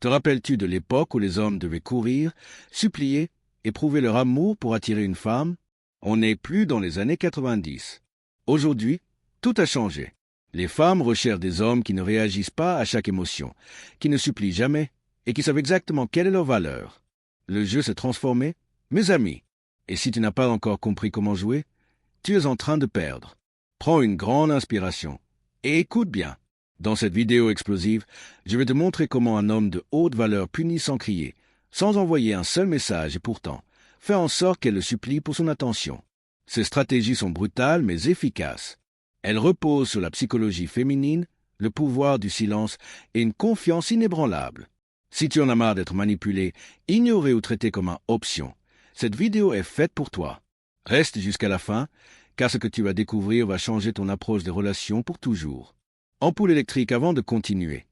Te rappelles-tu de l'époque où les hommes devaient courir, supplier et prouver leur amour pour attirer une femme? On n'est plus dans les années 90. Aujourd'hui, tout a changé. Les femmes recherchent des hommes qui ne réagissent pas à chaque émotion, qui ne supplient jamais et qui savent exactement quelle est leur valeur. Le jeu s'est transformé, mes amis. Et si tu n'as pas encore compris comment jouer, tu es en train de perdre. Prends une grande inspiration et écoute bien. Dans cette vidéo explosive, je vais te montrer comment un homme de haute valeur punit sans crier, sans envoyer un seul message et pourtant fait en sorte qu'elle le supplie pour son attention. Ces stratégies sont brutales mais efficaces. Elles reposent sur la psychologie féminine, le pouvoir du silence et une confiance inébranlable. Si tu en as marre d'être manipulé, ignoré ou traité comme une option, cette vidéo est faite pour toi. Reste jusqu'à la fin, car ce que tu vas découvrir va changer ton approche des relations pour toujours. Ampoule électrique avant de continuer.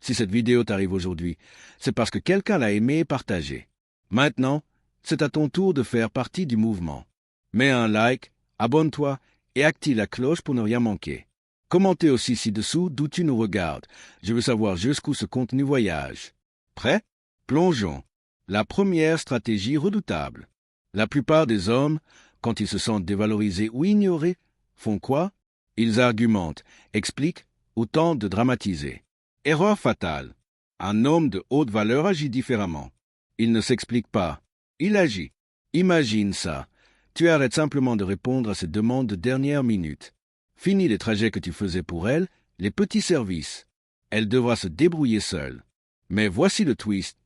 Si cette vidéo t'arrive aujourd'hui, c'est parce que quelqu'un l'a aimée et partagée. Maintenant, c'est à ton tour de faire partie du mouvement. Mets un like, abonne-toi et active la cloche pour ne rien manquer. Commentez aussi ci-dessous d'où tu nous regardes. Je veux savoir jusqu'où ce contenu voyage. Prêt? Plongeons. La première stratégie redoutable. La plupart des hommes, quand ils se sentent dévalorisés ou ignorés, font quoi? Ils argumentent, expliquent ou tentent de dramatiser. Erreur fatale. Un homme de haute valeur agit différemment. Il ne s'explique pas. Il agit. Imagine ça. Tu arrêtes simplement de répondre à ses demandes de dernière minute. Finis les trajets que tu faisais pour elle, les petits services. Elle devra se débrouiller seule. Mais voici le twist.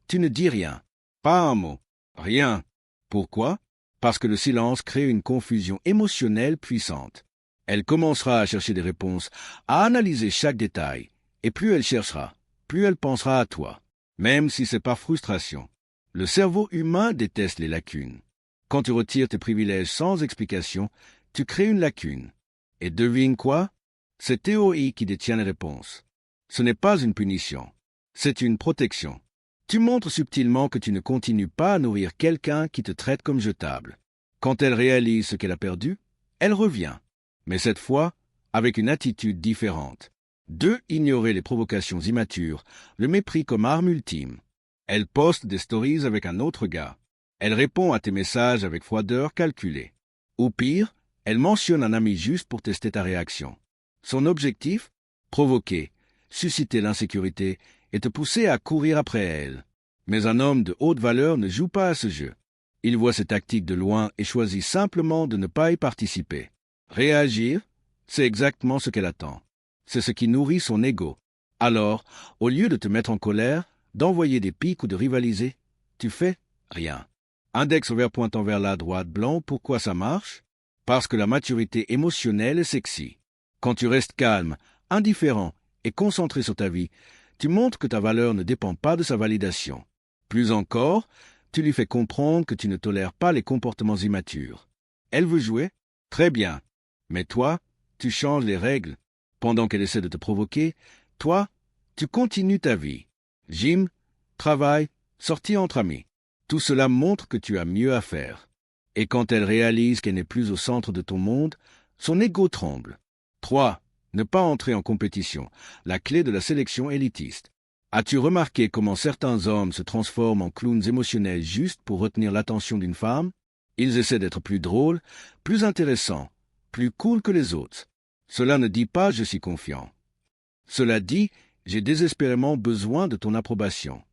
Tu ne dis rien. Pas un mot. Rien. Pourquoi? Parce que le silence crée une confusion émotionnelle puissante. Elle commencera à chercher des réponses, à analyser chaque détail. Et plus elle cherchera, plus elle pensera à toi. Même si c'est par frustration. Le cerveau humain déteste les lacunes. Quand tu retires tes privilèges sans explication, tu crées une lacune. Et devine quoi? C'est TOI qui détient les réponses. Ce n'est pas une punition. C'est une protection. Tu montres subtilement que tu ne continues pas à nourrir quelqu'un qui te traite comme jetable. Quand elle réalise ce qu'elle a perdu, elle revient. Mais cette fois, avec une attitude différente. 2. Ignorer les provocations immatures, le mépris comme arme ultime. Elle poste des stories avec un autre gars. Elle répond à tes messages avec froideur calculée. Ou pire, elle mentionne un ami juste pour tester ta réaction. Son objectif? Provoquer, susciter l'insécurité et te pousser à courir après elle. Mais un homme de haute valeur ne joue pas à ce jeu. Il voit ces tactiques de loin et choisit simplement de ne pas y participer. Réagir, c'est exactement ce qu'elle attend. C'est ce qui nourrit son ego. Alors, au lieu de te mettre en colère, d'envoyer des piques ou de rivaliser, tu fais rien. Index vert pointant vers la droite blanc, pourquoi ça marche? Parce que la maturité émotionnelle est sexy. Quand tu restes calme, indifférent et concentré sur ta vie, tu montres que ta valeur ne dépend pas de sa validation. Plus encore, tu lui fais comprendre que tu ne tolères pas les comportements immatures. Elle veut jouer? Très bien. Mais toi, tu changes les règles. Pendant qu'elle essaie de te provoquer, toi, tu continues ta vie. Gym, travail, sortie entre amis. Tout cela montre que tu as mieux à faire. Et quand elle réalise qu'elle n'est plus au centre de ton monde, son ego tremble. 3. Ne pas entrer en compétition, la clé de la sélection élitiste. As-tu remarqué comment certains hommes se transforment en clowns émotionnels juste pour retenir l'attention d'une femme? Ils essaient d'être plus drôles, plus intéressants, plus cool que les autres. Cela ne dit pas « je suis confiant ». Cela dit « j'ai désespérément besoin de ton approbation ».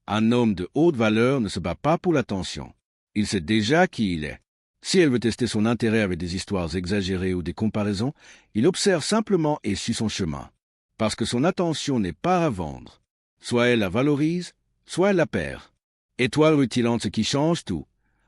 Un homme de haute valeur ne se bat pas pour l'attention. Il sait déjà qui il est. Si elle veut tester son intérêt avec des histoires exagérées ou des comparaisons, il observe simplement et suit son chemin. Parce que son attention n'est pas à vendre. Soit elle la valorise, soit elle la perd. Étoile rutilante, ce qui change tout.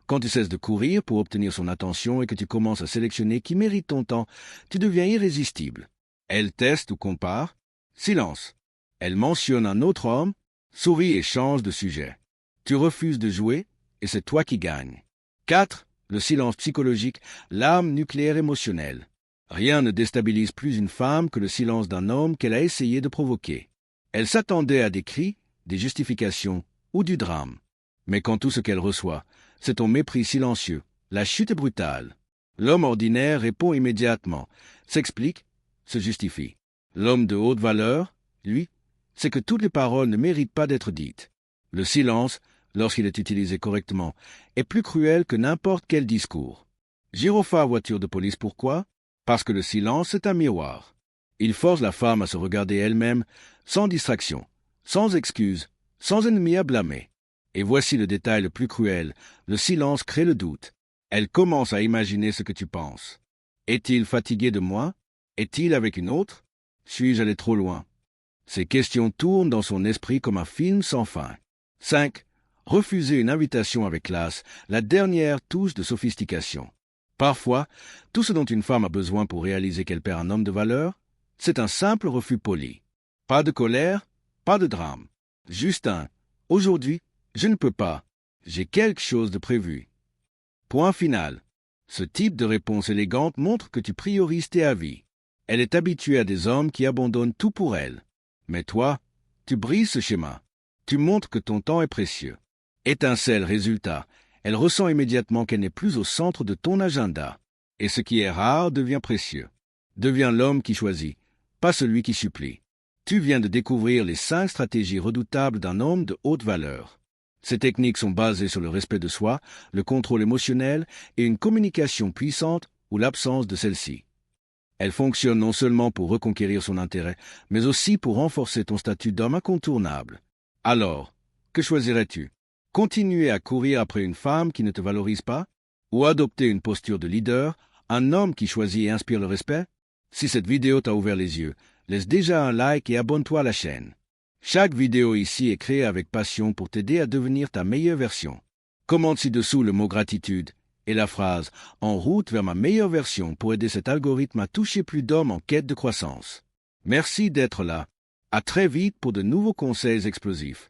Quand tu cesses de courir pour obtenir son attention et que tu commences à sélectionner qui mérite ton temps, tu deviens irrésistible. Elle teste ou compare. Silence. Elle mentionne un autre homme, sourit et change de sujet. Tu refuses de jouer et c'est toi qui gagnes. 4. Le silence psychologique, l'arme nucléaire émotionnelle. Rien ne déstabilise plus une femme que le silence d'un homme qu'elle a essayé de provoquer. Elle s'attendait à des cris, des justifications ou du drame. Mais quand tout ce qu'elle reçoit, c'est ton mépris silencieux, la chute est brutale. L'homme ordinaire répond immédiatement, s'explique, se justifie. L'homme de haute valeur, lui, c'est que toutes les paroles ne méritent pas d'être dites. Le silence, lorsqu'il est utilisé correctement, est plus cruel que n'importe quel discours. Gyrophare voiture de police, pourquoi? Parce que le silence est un miroir. Il force la femme à se regarder elle-même, sans distraction, sans excuse, sans ennemi à blâmer. Et voici le détail le plus cruel, le silence crée le doute. Elle commence à imaginer ce que tu penses. Est-il fatigué de moi? Est-il avec une autre? Suis-je allé trop loin? Ces questions tournent dans son esprit comme un film sans fin. 5. Refuser une invitation avec classe, la dernière touche de sophistication. Parfois, tout ce dont une femme a besoin pour réaliser qu'elle perd un homme de valeur, c'est un simple refus poli. Pas de colère, pas de drame. Juste un « aujourd'hui, je ne peux pas, j'ai quelque chose de prévu ». Point final. Ce type de réponse élégante montre que tu priorises tes avis. Elle est habituée à des hommes qui abandonnent tout pour elle. Mais toi, tu brises ce schéma. Tu montres que ton temps est précieux. Étincelle, résultat, elle ressent immédiatement qu'elle n'est plus au centre de ton agenda. Et ce qui est rare devient précieux. Devient l'homme qui choisit, pas celui qui supplie. Tu viens de découvrir les 5 stratégies redoutables d'un homme de haute valeur. Ces techniques sont basées sur le respect de soi, le contrôle émotionnel et une communication puissante ou l'absence de celle-ci. Elles fonctionnent non seulement pour reconquérir son intérêt, mais aussi pour renforcer ton statut d'homme incontournable. Alors, que choisirais-tu? Continuer à courir après une femme qui ne te valorise pas? Ou adopter une posture de leader, un homme qui choisit et inspire le respect? Si cette vidéo t'a ouvert les yeux, laisse déjà un like et abonne-toi à la chaîne. Chaque vidéo ici est créée avec passion pour t'aider à devenir ta meilleure version. Commente ci-dessous le mot gratitude et la phrase « En route vers ma meilleure version » pour aider cet algorithme à toucher plus d'hommes en quête de croissance. Merci d'être là. À très vite pour de nouveaux conseils explosifs.